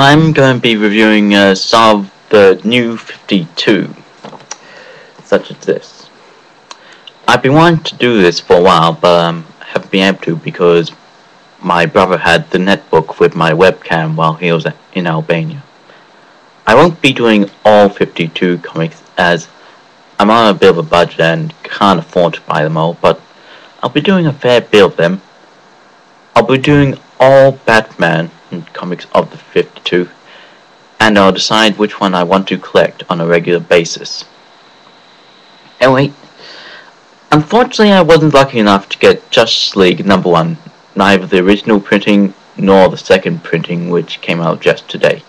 I'm going to be reviewing some of the new 52, such as this. I've been wanting to do this for a while, but haven't been able to because my brother had the netbook with my webcam while he was in Albania. I won't be doing all 52 comics as I'm on a bit of a budget and can't afford to buy them all, but I'll be doing a fair bit of them. I'll be doing all Batman comics of the 52, and I'll decide which one I want to collect on a regular basis. Anyway, unfortunately I wasn't lucky enough to get Justice League #1, neither the original printing nor the second printing which came out just today.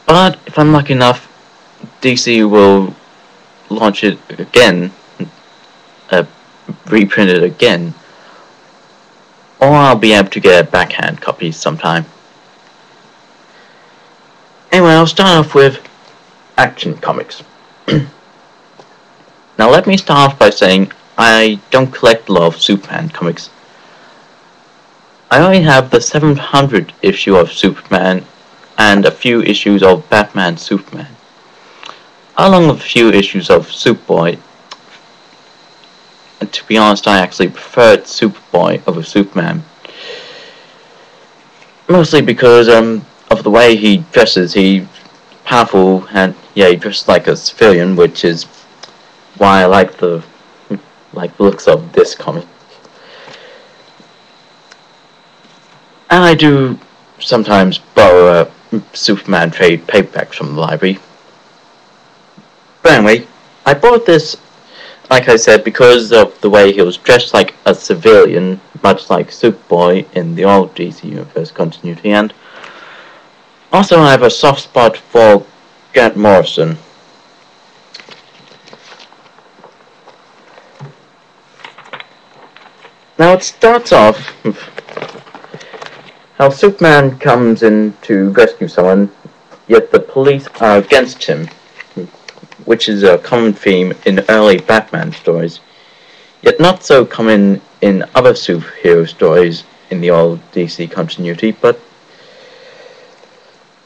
But if I'm lucky enough, DC will launch it again, reprint it again, or I'll be able to get a backhand copy sometime. Anyway, I'll start off with Action Comics. Now let me start off by saying I don't collect a lot of Superman comics. I only have the 700th issue of Superman and a few issues of Batman Superman, along with a few issues of Superboy. And to be honest, I actually preferred Superboy over Superman. Mostly because of the way he dresses. He's powerful and he dresses like a civilian, which is why I like the looks of this comic. And I do sometimes borrow Superman trade paperbacks from the library. But anyway, I bought this, like I said, because of the way he was dressed like a civilian, much like Superboy in the old DC Universe continuity, and also I have a soft spot for Grant Morrison. Now it starts off with how Superman comes in to rescue someone, yet the police are against him, which is a common theme in early Batman stories, yet not so common in other superhero stories in the old DC continuity, but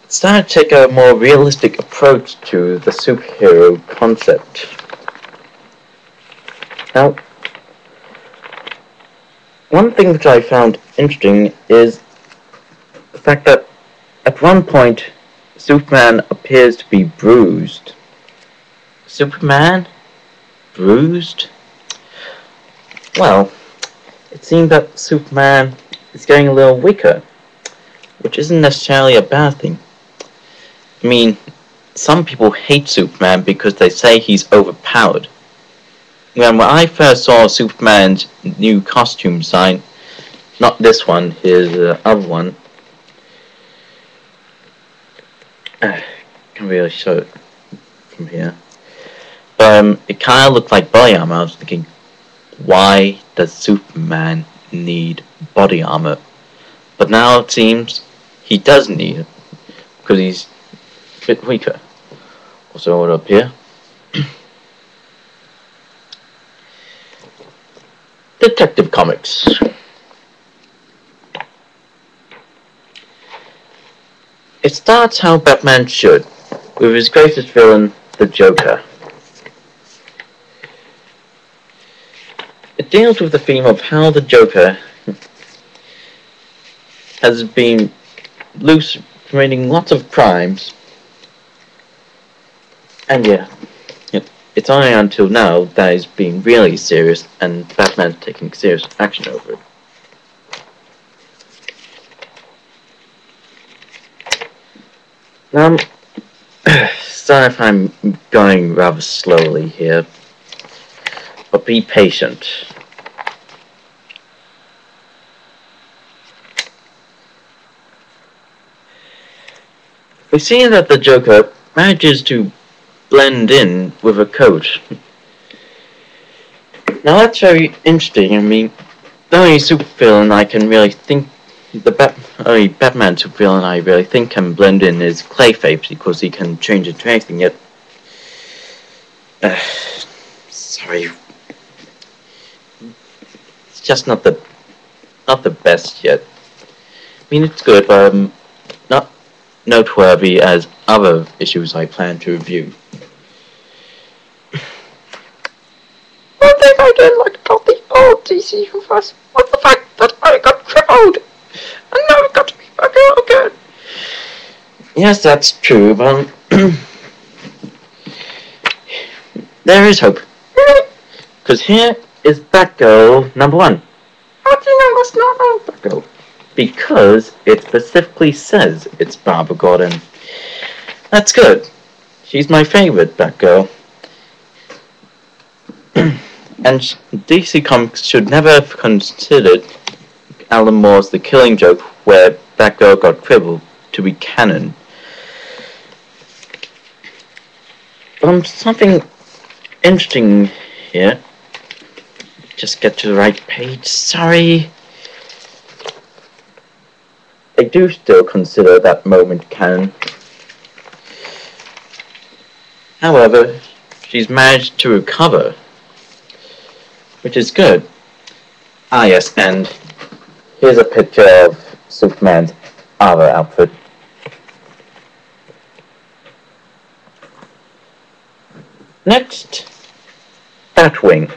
it started to take a more realistic approach to the superhero concept. Now, one thing which I found interesting is the fact that at one point Superman appears to be bruised. Superman? Bruised? Well, it seems that Superman is getting a little weaker, which isn't necessarily a bad thing. I mean, some people hate Superman because they say he's overpowered. When I first saw Superman's new costume design, not this one, his other one, I can't really show it from here, but it kind of looked like body armor. I was thinking, why does Superman need body armor? But now it seems he doesn't need it, because he's a bit weaker. Also, hold up here. Detective Comics. It starts how Batman should, with his greatest villain, the Joker. It deals with the theme of how the Joker has been loose, committing lots of crimes, and it's only until now that he's being really serious and Batman's taking serious action over it. Now, sorry if I'm going rather slowly here, but be patient. We see that the Joker manages to blend in with a coat. Now that's very interesting. I mean, the only supervillain I can really think, only Batman supervillain I really think can blend in is Clayface, because he can change into anything. Yet, sorry, it's just not the best yet. I mean, it's good, but not noteworthy as other issues I plan to review. One thing I didn't like about the old DC universe was the fact that I got crippled and never got to be back out again. Yes, that's true, but there is hope. Really? Because here is Batgirl number 1. How do you know that's not old Batgirl? Because it specifically says it's Barbara Gordon. That's good. She's my favorite Batgirl. And DC Comics should never have considered Alan Moore's The Killing Joke, where Batgirl got crippled, to be canon. Something interesting here. Just get to the right page. Sorry. I do still consider that moment canon. However, she's managed to recover, which is good. Ah yes, and here's a picture of Superman's other outfit. Next, Batwing.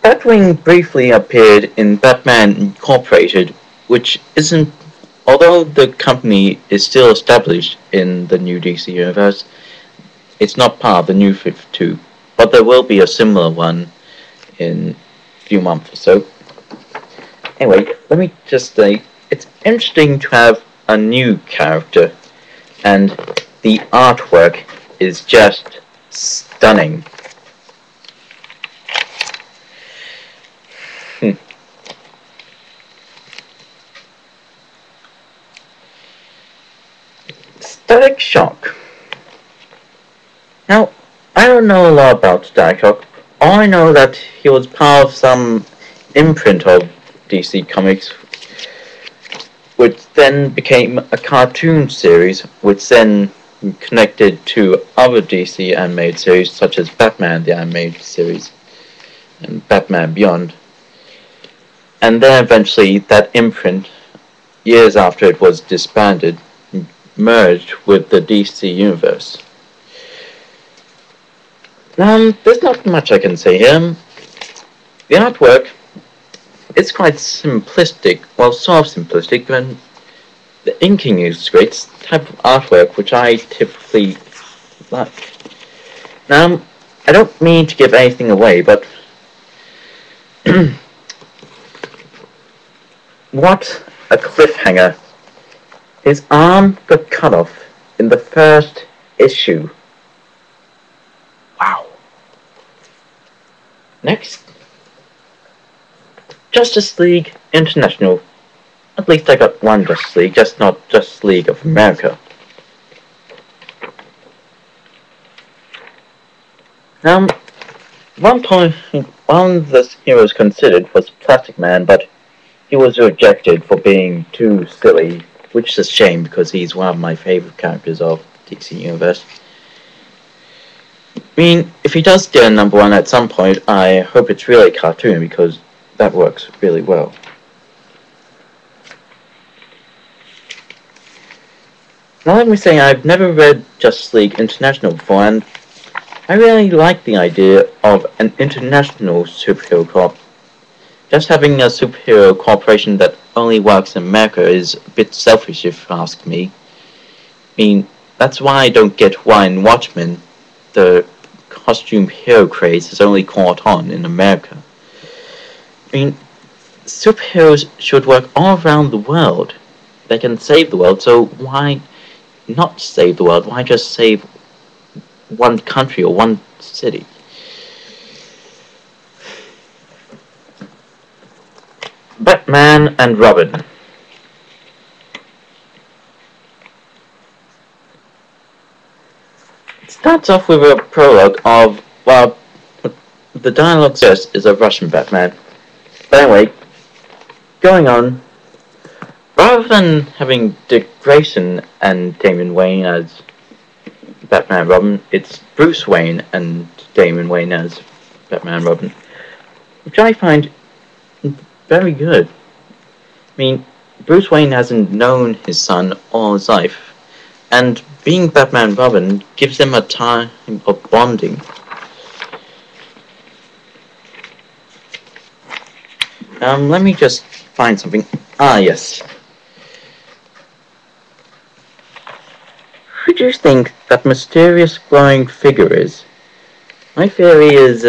Batwing briefly appeared in Batman Incorporated, which isn't, although the company is still established in the new DC universe, it's not part of the new 52, but there will be a similar one in a few months or so. Anyway, let me just say, it's interesting to have a new character, and the artwork is just stunning. Static Shock. Now, I don't know a lot about Static Shock. All I know that he was part of some imprint of DC Comics, which then became a cartoon series, which then connected to other DC animated series, such as Batman the Animated Series and Batman Beyond. And then eventually that imprint, years after it was disbanded, merged with the DC Universe. There's not much I can say here. The artwork is quite simplistic, well, sort of simplistic, but the inking is great. It's the type of artwork which I typically like. Now, I don't mean to give anything away, but what a cliffhanger. His arm got cut off in the first issue. Wow. Next, Justice League International. At least I got one Justice League, just not Justice League of America. One time, one of the heroes considered was Plastic Man, but he was rejected for being too silly, which is a shame because he's one of my favorite characters of DC Universe. I mean, if he does get a number 1 at some point, I hope it's really a cartoon because that works really well. Now let me say, I've never read Justice League International before, and I really like the idea of an international superhero corp. Just having a superhero corporation that only works in America is a bit selfish if you ask me. I mean, that's why I don't get why in Watchmen the costume hero craze has only caught on in America. I mean, superheroes should work all around the world. They can save the world, so why not save the world? Why just save one country or one city? Batman and Robin. It starts off with a prologue of, well, the dialogue is a Russian Batman. But anyway, going on, rather than having Dick Grayson and Damian Wayne as Batman and Robin, it's Bruce Wayne and Damian Wayne as Batman and Robin, which I find very good. I mean, Bruce Wayne hasn't known his son all his life, and being Batman and Robin gives them a time of bonding. Let me just find something. Ah, yes. Who do you think that mysterious glowing figure is? My theory is,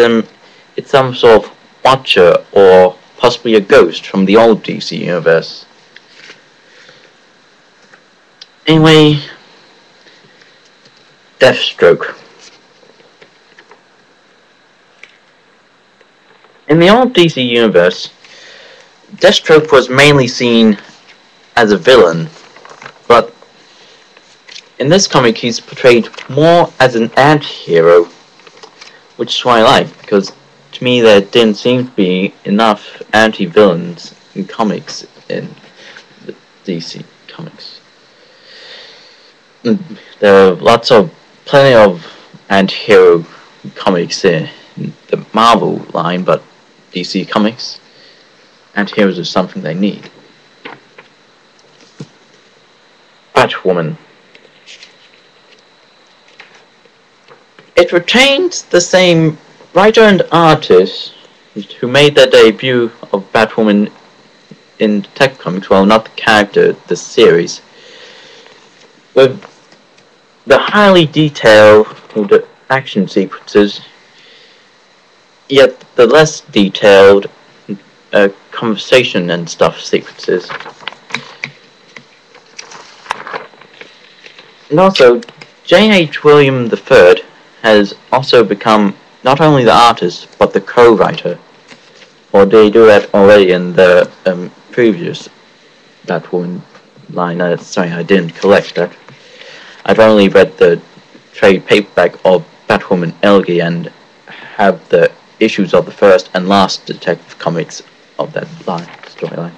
it's some sort of watcher or possibly a ghost from the old DC universe. Anyway, Deathstroke. In the old DC universe, Deathstroke was mainly seen as a villain, but in this comic he's portrayed more as an anti-hero, which is what I like, because to me there didn't seem to be enough anti-villains in comics in the DC comics. There are plenty of anti-hero comics in the Marvel line, but DC comics, anti-heroes are something they need. Batwoman. It retains the same writer and artist who made their debut of Batwoman in Detective Comics, well, not the character, the series, with the highly detailed action sequences, yet the less detailed conversation and stuff sequences. And also, J.H. William III has also become not only the artist, but the co-writer. Or they do that already in the previous Batwoman line. Sorry, I didn't collect that. I've only read the trade paperback of Batwoman Elegy and have the issues of the first and last Detective Comics of that storyline.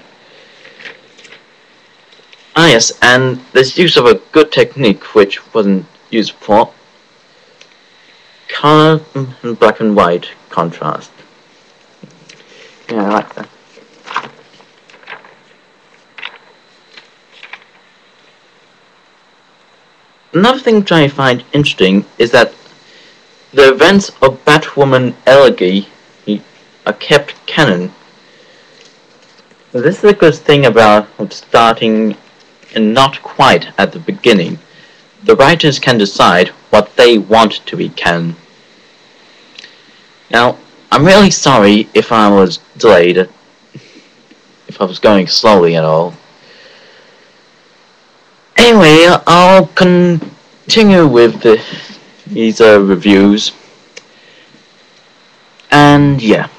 Ah yes, and there's use of a good technique which wasn't used before. Color and black and white contrast. Yeah, I like that. Another thing which I find interesting is that the events of Batwoman Elegy are kept canon. This is a good thing about starting and not quite at the beginning. The writers can decide what they want to be canon. Now, I'm really sorry if I was delayed, if I was going slowly at all. Anyway, I'll continue with these reviews. And yeah.